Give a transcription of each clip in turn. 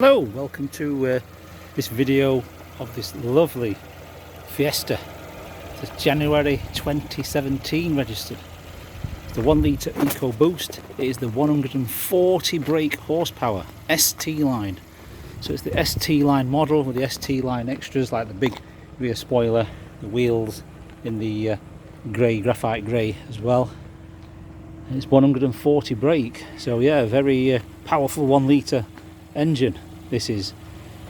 Hello, welcome to this video of this lovely Fiesta. It's January 2017 registered. It's the 1 litre EcoBoost. It is the 140 brake horsepower ST-Line. So it's the ST-Line model with the ST-Line extras like the big rear spoiler, the wheels in the grey, graphite grey as well. And it's 140 brake, so yeah, very powerful 1 litre engine. This is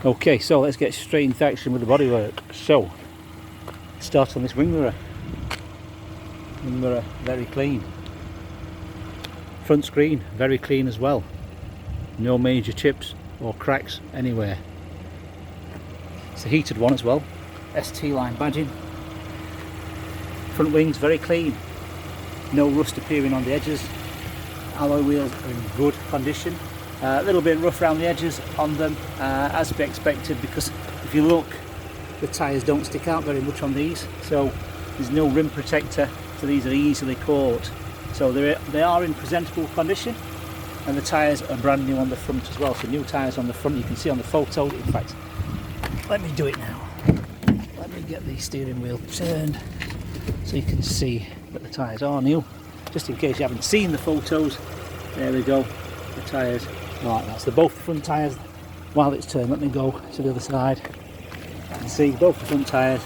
okay. So let's get straight into action with the bodywork. So start on this wing mirror. Wing mirror very clean. Front screen very clean as well. No major chips or cracks anywhere. It's a heated one as well. ST-Line badging. Front wings very clean. No rust appearing on the edges. Alloy wheels are in good condition. A little bit rough around the edges on them, as to be expected, because if you look, the tyres don't stick out very much on these, so there's no rim protector, so these are easily caught. So they are in presentable condition, and the tyres are brand new on the front as well. So new tyres on the front, you can see on the photo. In fact, let me do it now. Let me get the steering wheel turned so you can see that the tyres are new, just in case you haven't seen the photos. There we go, the tyres. Right, that's both the front tyres. While it's turned, let me go to the other side. You can see both the front tyres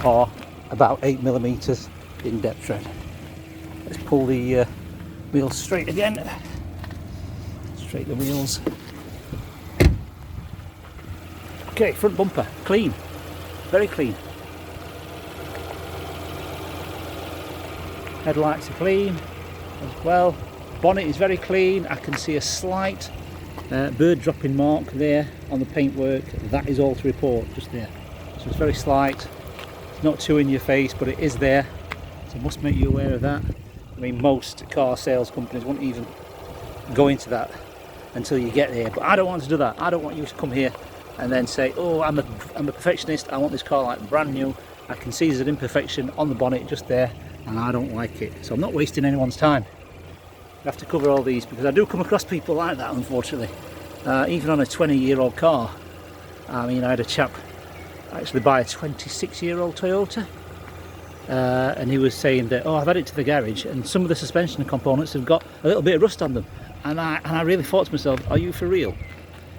are about 8mm in depth tread. Let's pull the wheels straight again. Straight the wheels. Okay, front bumper, clean. Very clean. Headlights are clean as well. Bonnet is very clean. I can see a slight bird dropping mark there on the paintwork. That is all to report, just there. So it's very slight. It's not too in your face, but it is there. So I must make you aware of that. I mean, most car sales companies won't even go into that until you get there. But I don't want to do that. I don't want you to come here and then say, oh, I'm a perfectionist. I want this car like brand new. I can see there's an imperfection on the bonnet just there, and I don't like it. So I'm not wasting anyone's time. I have to cover all these because I do come across people like that, unfortunately. Even on a 20-year-old car. I mean, I had a chap actually buy a 26-year-old Toyota, and he was saying that, oh, I've had it to the garage and some of the suspension components have got a little bit of rust on them. And I really thought to myself, are you for real?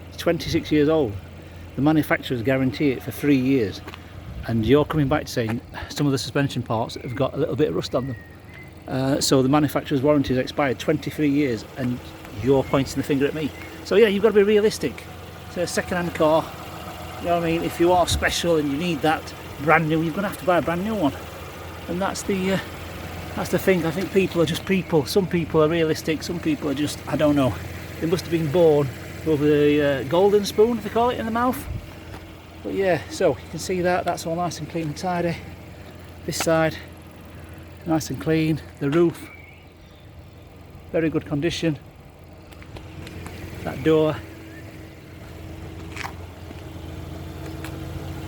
It's 26 years old. The manufacturers guarantee it for 3 years, and you're coming back saying some of the suspension parts have got a little bit of rust on them. So the manufacturer's warranty has expired 23 years and you're pointing the finger at me. So yeah, you've got to be realistic. It's a second-hand car. You know what I mean? If you are special and you need that brand new, you're going to have to buy a brand new one. And that's the thing. I think people are just people. Some people are realistic, some people are just, I don't know. They must have been born with the golden spoon, they call it, in the mouth. But yeah, so you can see that's all nice and clean and tidy. This side, nice and clean. The roof, very good condition. That door,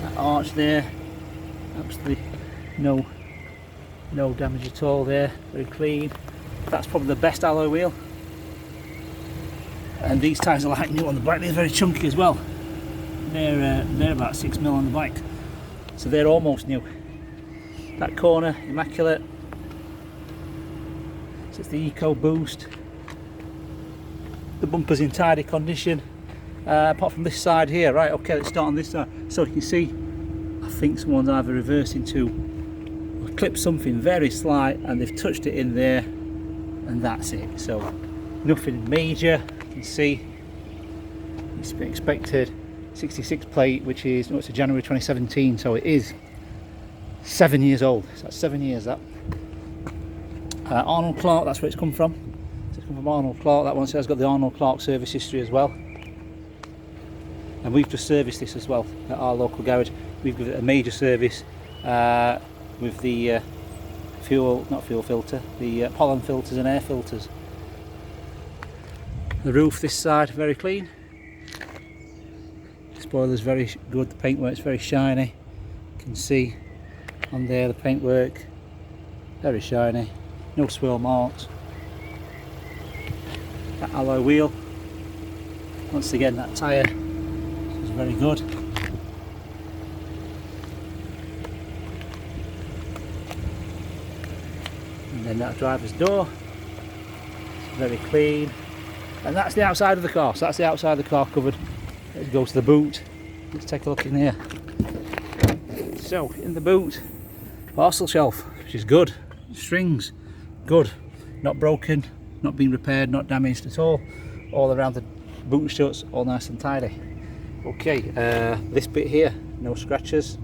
that arch there, absolutely no damage at all there. Very clean. That's probably the best alloy wheel. And these tyres are like new on the bike. They're very chunky as well. They're about 6mm on the bike, so they're almost new. That corner, immaculate. So it's the EcoBoost. The bumper's in tidy condition, apart from this side here. Right, okay, let's start on this side. So you can see, I think someone's either reversed into or clipped something very slight and they've touched it in there, and that's it. So nothing major. You can see it's been expected. 66 plate, which is, no, it's a January 2017, so it is 7 years old. So that's 7 years. That Arnold Clark, that's where it's come from. So it's come from Arnold Clark. That one says got the Arnold Clark service history as well. And we've just serviced this as well at our local garage. We've given it a major service with the not fuel filter, the pollen filters and air filters. The roof this side, very clean. Spoiler's very good, the paintwork's very shiny. You can see on there the paintwork, very shiny, no swirl marks. That alloy wheel, Once again, that tyre is very good. And then that driver's door, it's very clean. And that's the outside of the car, so that's the outside of the car covered. Let's go to the boot. Let's take a look in here. So, in the boot, parcel shelf, which is good. Strings, good. Not broken, not been repaired, not damaged at all. All around the boot shuts, all nice and tidy. Okay, this bit here, no scratches.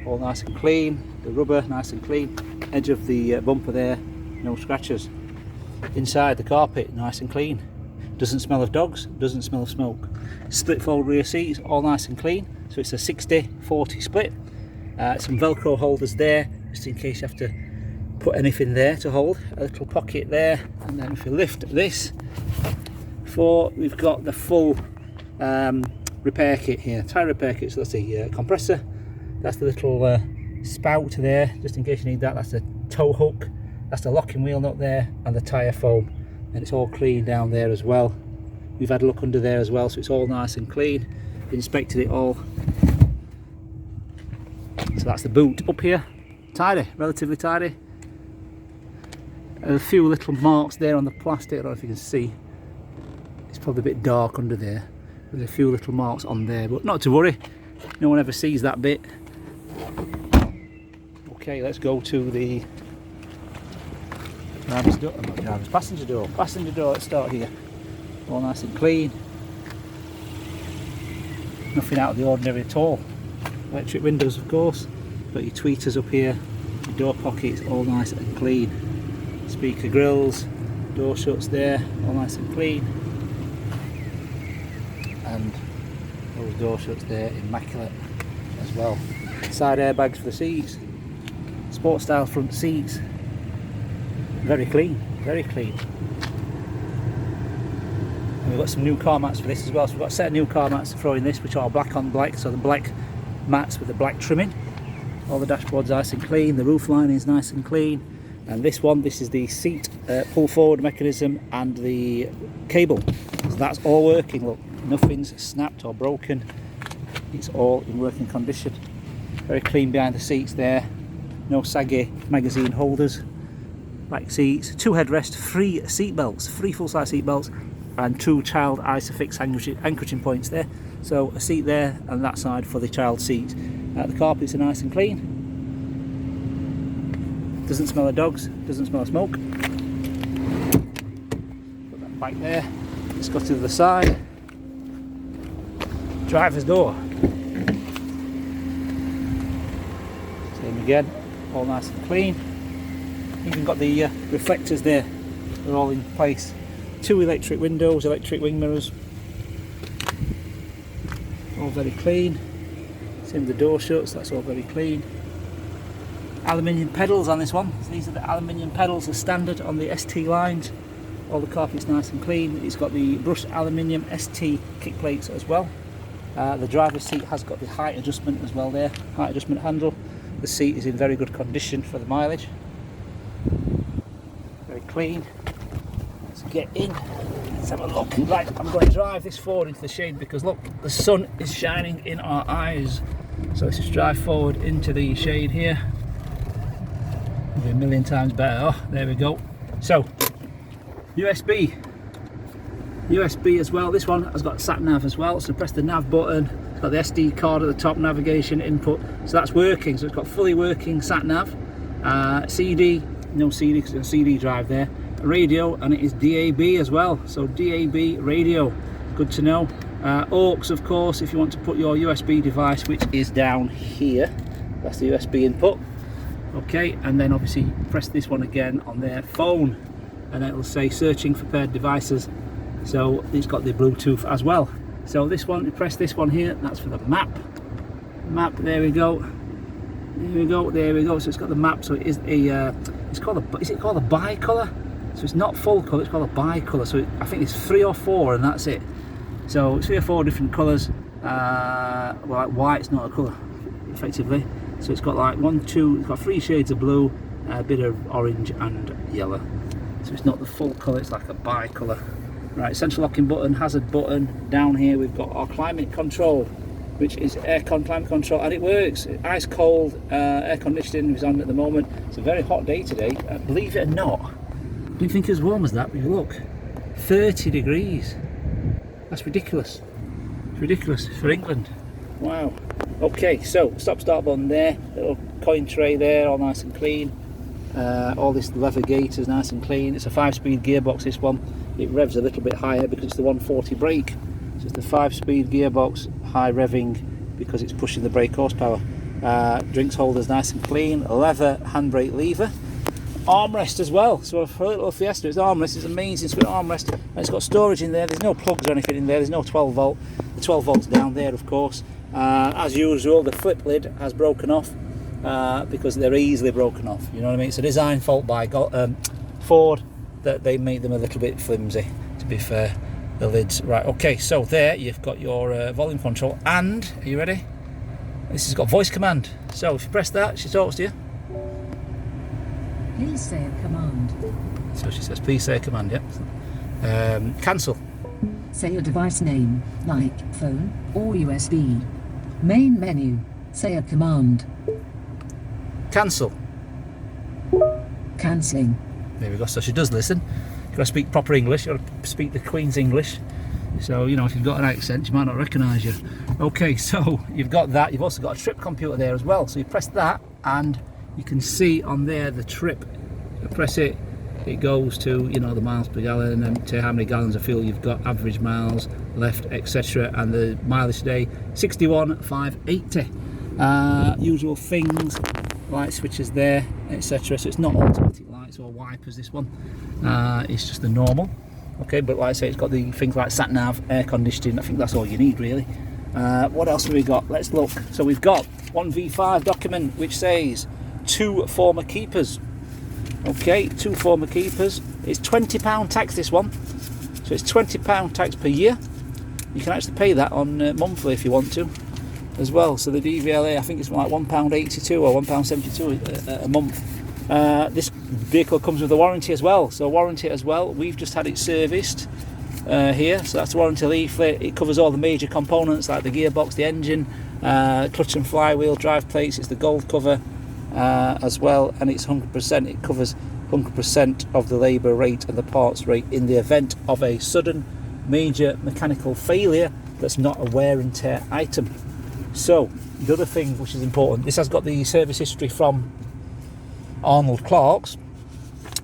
All nice and clean. The rubber, nice and clean. Edge of the bumper there, no scratches. Inside the carpet, nice and clean. Doesn't smell of dogs, doesn't smell of smoke. Split fold rear seats, all nice and clean. So it's a 60-40 split. Some Velcro holders there, just in case you have to put anything there to hold. A little pocket there, and then if you lift this, we've got the full repair kit here, tyre repair kit. So that's the compressor, that's the little spout there, just in case you need that. That's the tow hook, that's the locking wheel nut there, and the tyre foam. And it's all clean down there as well. We've had a look under there as well, so it's all nice and clean. Inspected it all. So that's the boot. Up here, tidy, relatively tidy. A few little marks there on the plastic, I don't know if you can see. It's probably a bit dark under there. There's a few little marks on there, but not to worry. No one ever sees that bit. Okay, let's go to the driver's door, not driver's, passenger door. Passenger door, let's start here. All nice and clean. Nothing out of the ordinary at all. Electric windows, of course. Got your tweeters up here. Your door pockets, all nice and clean. Speaker grills, door shuts there, all nice and clean. And those door shuts there, immaculate as well. Side airbags for the seats. Sport style front seats. Very clean, very clean. And we've got some new car mats for this as well. So we've got a set of new car mats to throw in this, which are black on black. So the black mats with the black trimming. All the dashboard's nice and clean. The roof line is nice and clean. And this one, this is the seat pull forward mechanism and the cable. So that's all working. Look, nothing's snapped or broken. It's all in working condition. Very clean behind the seats there. No saggy magazine holders. Back seats, 2 headrests, 3 seat belts, 3 full-size seat belts, and 2 child ISOFIX anchoring points there. So a seat there and that side for the child seat. The carpets are nice and clean. Doesn't smell of dogs, doesn't smell of smoke. Put that back there. Let's go to the side. Driver's door. Same again, all nice and clean. Even got the reflectors there, they're all in place. 2 electric windows, electric wing mirrors. All very clean. Same with the door shuts, that's all very clean. Aluminium pedals on this one. So these are the aluminium pedals, the standard on the ST lines. All the carpet's nice and clean. It's got the brushed aluminium ST kick plates as well. The driver's seat has got the height adjustment as well there, height adjustment handle. The seat is in very good condition for the mileage. Very clean. Let's get in. Let's have a look. Right, I'm going to drive this forward into the shade because look, the sun is shining in our eyes. So let's just drive forward into the shade here. It'll be a million times better. Oh, there we go. So, USB as well. This one has got sat nav as well. So press the nav button. It's got the SD card at the top, navigation input. So that's working. So it's got fully working sat nav. CD, no CD because it's a CD drive there. Radio, and it is DAB as well. So DAB radio, good to know. AUX, of course, if you want to put your USB device, which is down here. That's the USB input. Okay, and then obviously press this one again on their phone, and it will say searching for paired devices. So it's got the Bluetooth as well. So this one, you press this one here, that's for the map. Map, there we go. There we go, there we go. So it's got the map, so it is a, it's called a, is it called a bi-colour? So it's not full colour, it's called a bi-colour. So I think it's 3 or 4 and that's it. So it's 3 or 4 different colours. Well, like white's not a colour, effectively. So it's got like 1, 2, it's got 3 shades of blue, a bit of orange and yellow. So it's not the full colour, it's like a bi-colour. Right, central locking button, hazard button. Down here we've got our climate control, which is aircon climate control, and it works. Ice cold air conditioning is on at the moment. It's a very hot day today. Believe it or not, I didn't think it was as warm as that, but look, 30 degrees. That's ridiculous. It's ridiculous for England. Wow. Okay, so stop start button there, little coin tray there, all nice and clean. All this leather gate is nice and clean. It's a 5-speed gearbox, this one. It revs a little bit higher because it's the 140 brake. So it's the 5-speed gearbox, high revving because it's pushing the brake horsepower. Drinks holder's nice and clean. Leather handbrake lever. Armrest as well. So for a little Fiesta, it's armrest. It's amazing. It's got armrest, and it's got storage in there. There's no plugs or anything in there. There's no 12 volt. The 12 volt's down there, of course. As usual, the flip lid has broken off because they're easily broken off. You know what I mean? It's a design fault by Ford that they make them a little bit flimsy, to be fair, the lids. Right, okay, so there you've got your volume control, and are you ready? This has got voice command. So if you press that, she talks to you. Please say a command. So she says, please say a command, yeah. Cancel. Say your device name, like phone or USB. Main menu. Say a command. Cancel. Cancelling. There we go. So she does listen. You've got to speak proper English. You've got to speak the Queen's English. So, you know, if you've got an accent, she might not recognise you. Okay, so you've got that. You've also got a trip computer there as well. So you press that and you can see on there the trip. You press it, it goes to, you know, the miles per gallon and to how many gallons of fuel you've got, average miles left, etc. And the mileage today, 61,580. Usual things, light switches there, etc. So it's not automatic lights or wipers, this one. It's just the normal. Okay, but like I say, it's got the things like sat nav, air conditioning. I think that's all you need, really. What else have we got? Let's look. So we've got one V5 document which says 2 former keepers. Okay, 2 former keepers. It's £20 tax, this one. So it's £20 tax per year. You can actually pay that on monthly if you want to as well. So the DVLA, I think it's like £1.82 or £1.72 a month. This vehicle comes with a warranty as well. So warranty as well. We've just had it serviced here. So that's the warranty leaflet. It covers all the major components like the gearbox, the engine, clutch and flywheel, drive plates. It's the gold cover as well, and it's 100%. It covers 100% of the labour rate and the parts rate in the event of a sudden major mechanical failure that's not a wear and tear item. So the other thing which is important, this has got the service history from Arnold Clark's,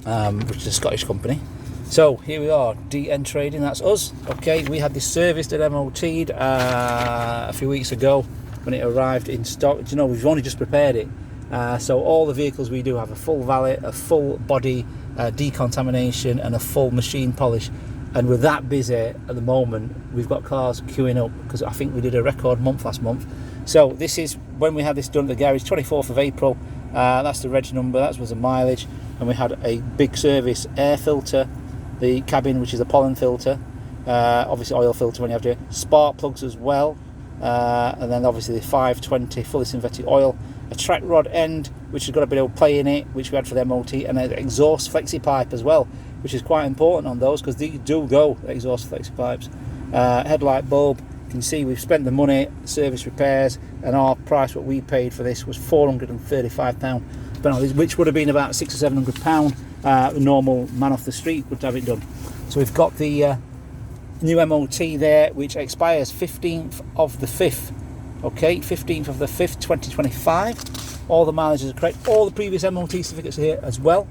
which is a Scottish company. So here we are, DN Trading, that's us. Okay, we had this serviced and MOT'd a few weeks ago when it arrived in stock. Do you know, we've only just prepared it. So all the vehicles we do have a full valet, a full body decontamination and a full machine polish. And we're that busy at the moment, we've got cars queuing up because I think we did a record month last month. So this is when we had this done at the garage, 24th of April. That's the reg number, that was the mileage. And we had a big service, air filter, the cabin, which is a pollen filter, obviously oil filter when you have to, spark plugs as well, and then obviously the 520 fully synthetic oil, a track rod end which has got a bit of play in it, which we had for the MOT, and an exhaust flexi pipe as well, which is quite important on those because these do go, exhaust flexi pipes. Headlight bulb, you can see we've spent the money, service repairs, and our price what we paid for this was £435, which would have been about £600 or £700. A normal man off the street would have it done. So we've got the new MOT there, which expires 15th of the 5th. Okay, 15th of the 5th, 2025. All the mileages are correct. All the previous MOT certificates are here as well.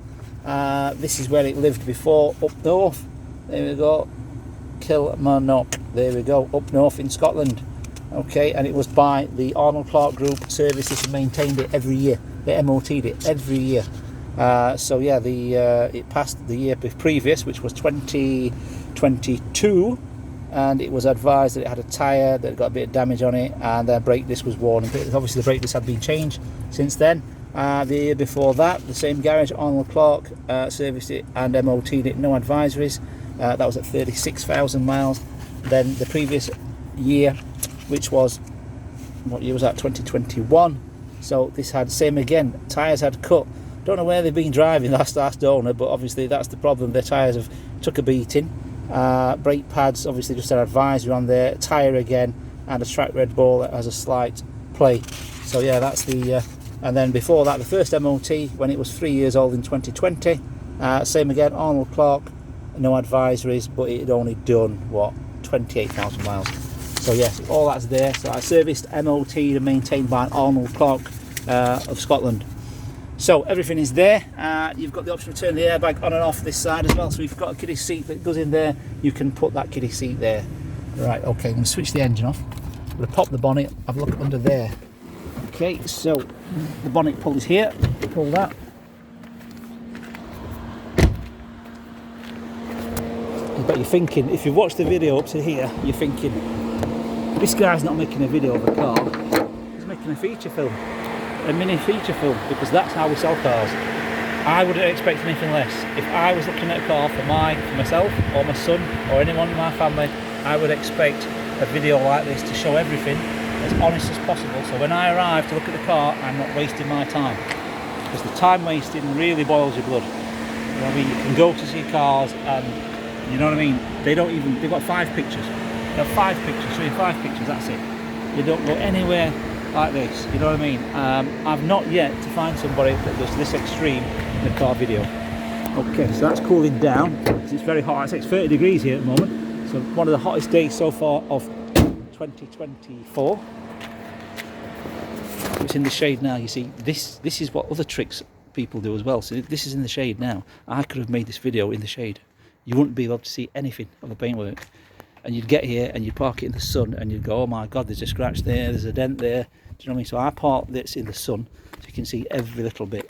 This is where it lived before, up north. There we go. Kilmarnock. There we go, up north in Scotland. Okay, and it was by the Arnold Clark Group, services and maintained it every year. They MOT'd it every year. So yeah, it passed the year previous, which was 2022, and it was advised that it had a tyre that got a bit of damage on it, and their brake disc was worn. Obviously the brake disc had been changed since then. The year before that, the same garage, Arnold Clark, serviced it and MOT'd it, no advisories. That was at 36,000 miles. Then the previous year, which was, what year was that, 2021. So this had, same again, tyres had cut. Don't know where they've been driving last owner, but obviously that's the problem. Their tyres have took a beating. brake pads, obviously just an advisory on there, tyre again, and a track red ball that has a slight play. So yeah, that's the and then before that, the first MOT when it was 3 years old in 2020, same again, Arnold Clark, no advisories, but it had only done what, 28,000 miles. So yes, all that's there. So I serviced, MOT and maintained by Arnold Clark of Scotland. So everything is there. You've got the option to turn the airbag on and off this side as well. So if you've got a kiddie seat that goes in there, you can put that kiddie seat there. Right, okay, I'm going to switch the engine off. I'm going to pop the bonnet, have a look under there. Okay, so the bonnet pull is here. Pull that. But you're thinking, if you've watched the video up to here, you're thinking, this guy's not making a video of a car, he's making a feature film. A mini feature film, because that's how we sell cars. I wouldn't expect anything less. If I was looking at a car for myself or my son or anyone in my family, I would expect a video like this to show everything as honest as possible, so when I arrive to look at the car, I'm not wasting my time, because the time wasting really boils your blood. You know what I mean? You can go to see cars and, you know what I mean, they've got 5 pictures. They have 5 pictures, so in 5 pictures, that's it. You don't go anywhere like this, you know what I mean? I've not yet to find somebody that does this extreme in a car video. Okay, so that's cooling down. It's very hot. I say it's 30 degrees here at the moment. So one of the hottest days so far of 2024. It's in the shade now. You see, this is what other tricks people do as well. So this is in the shade now. I could have made this video in the shade. You wouldn't be able to see anything of the paintwork. And you'd get here and you'd park it in the sun and you'd go, oh my god, there's a scratch there, there's a dent there. Do you know what I mean? So I park this in the sun so you can see every little bit.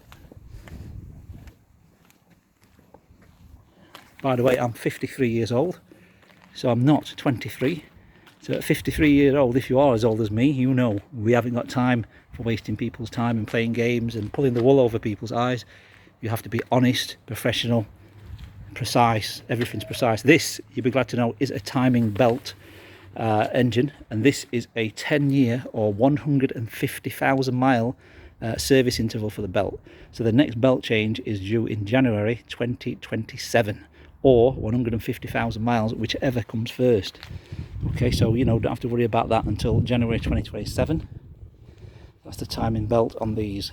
By the way, I'm 53 years old, so I'm not 23. So at 53 years old, if you are as old as me, you know we haven't got time for wasting people's time and playing games and pulling the wool over people's eyes. You have to be honest, professional, precise. Everything's precise. This, you'll be glad to know, is a timing belt engine, and this is a 10-year or 150,000 mile service interval for the belt. So the next belt change is due in January 2027, or 150,000 miles, whichever comes first. Okay, so you know, don't have to worry about that until January 2027. That's the timing belt on these.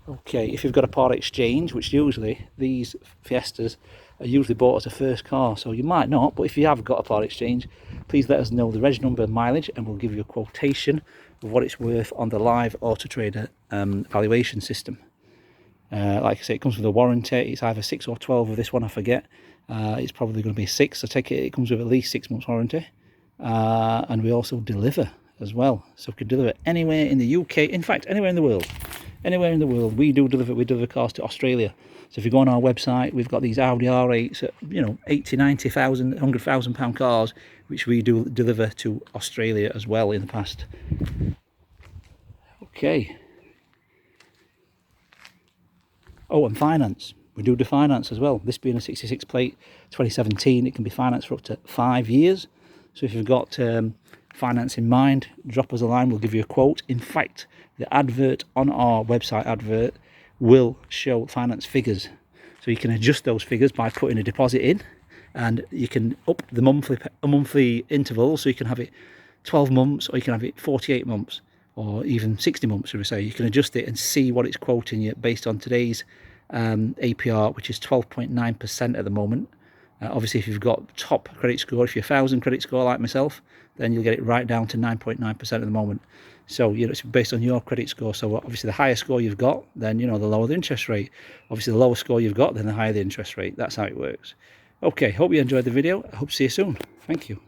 Okay, if you've got a part exchange, which usually these Fiestas are usually bought as a first car, so you might not, but if you have got a part exchange, please let us know the reg number and mileage, and we'll give you a quotation of what it's worth on the live Auto Trader valuation system. Like I say, it comes with a warranty. It's either 6 or 12 with this one, I forget. It's probably going to be 6, so take it comes with at least 6 months warranty. And we also deliver as well, so we can deliver anywhere in the UK, in fact anywhere in the world. Anywhere in the world, we deliver cars to Australia. So if you go on our website, we've got these Audi R8s, you know, 80, 90,000, 100,000 pound cars, which we do deliver to Australia as well in the past. Okay. Oh, and finance. We do finance as well. This being a 66 plate, 2017, it can be financed for up to 5 years. So if you've got finance in mind, drop us a line, we'll give you a quote. In fact, the advert on our website advert will show finance figures, so you can adjust those figures by putting a deposit in, and you can up the monthly interval, so you can have it 12 months or you can have it 48 months or even 60 months, should we say. You can adjust it and see what it's quoting you based on today's APR, which is 12.9% at the moment. Obviously, if you've got top credit score, if you're 1,000 credit score like myself, then you'll get it right down to 9.9% at the moment. So, you know, it's based on your credit score. So obviously the higher score you've got, then, you know, the lower the interest rate. Obviously the lower score you've got, then the higher the interest rate. That's how it works. Okay, hope you enjoyed the video. I hope to see you soon. Thank you.